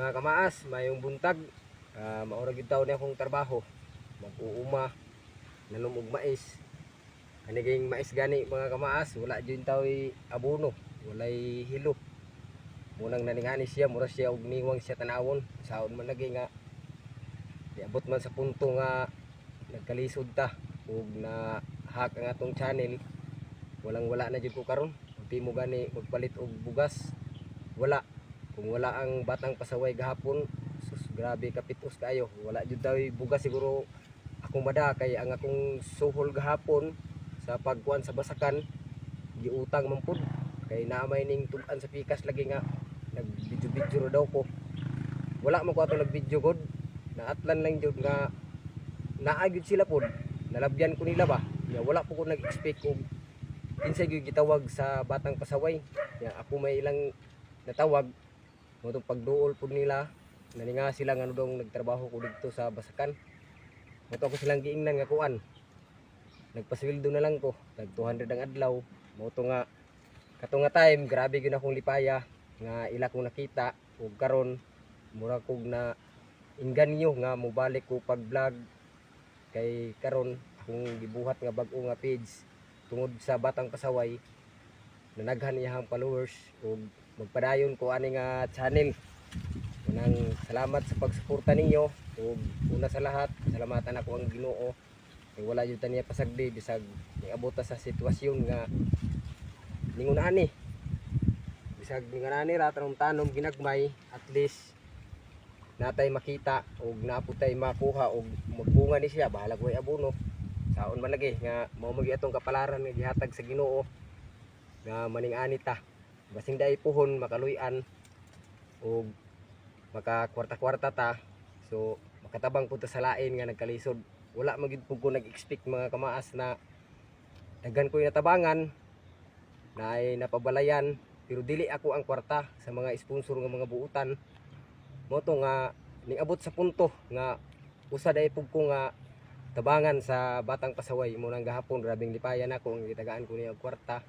Mga kamaas, mayong buntag, maurag yung taon niya akong trabaho. Mag-uuma, nanom og mais. Kaniging mais gani mga kamaas, wala dyan tao'y abono, walay hilo. Munang naningani siya, mura siya og niwang siya tanawon. Saon man lagi nga, diabot man sa punto nga nagkalisod ta ug na hack ang atong channel. Walang wala na jud ko karon. Unti mo gani magpalit og bugas. Wala. Kung wala ang batang pasaway gahapon, sus, grabe kapitos kayo. Wala jud daw bugas siguro akong mada kay ang akong suhol gahapon sa pagkuan sa basakan giutang man pud kay naamay ning tul-an sa pikas lagi nga nag-video daw ko. Wala man ko ato nag-video god. Naatlan lang jud nga naagid sila pod. Nalabyan ko nila ba? Ya wala po ko nag-expect og kinsa gyud gitawag sa batang pasaway. Ya ako may ilang natawag mo tong pagduol pod nila. Naninga sila nga dong nagtrabaho ko dito sa basakan. Mo to ako silang giingnan nga kuan. Nagpasweldo na lang ko, tag 200 ang adlaw. Mo to nga kato nga time grabe gyud akong lipaya nga ila kong nakita ug karon mura kog na inganyo nga mobalik ko pag vlog kay karon akong gibuhat nga bag-o nga page tungod sa batang pasaway nanaghan iyang followers ug magpadayon ko ani nga channel. Unang salamat sa pagsuporta ninyo ug una sa lahat salamatan ako ang Ginoo kay wala jud taniya pasagdi bisag niabot sa sitwasyon nga ningon ani bisag ningon ani ra tanom ginagmay at least natay makita ug naputay makuha ug magbunga ni siya bahala ko abono saon man lagi nga mao magi atong kapalaran nga gihatag sa Ginoo nga maning-ani ta basing dai puhon makaluy-an ug makakwarta-kwarta ta so makatabang pud ta sa lain nga nagkalisod wala magid pud ko nag-expect mga kamaas na daghan ko natabangan na ay napabalayan pero dili ako ang kwarta sa mga sponsor nga mga buutan mo to nga ning-abot sa punto nga usa dai pud ko nga tabangan sa batang pasaway mo nang gahapon grabing lipayan ako ang gitagaan ko niya og kwarta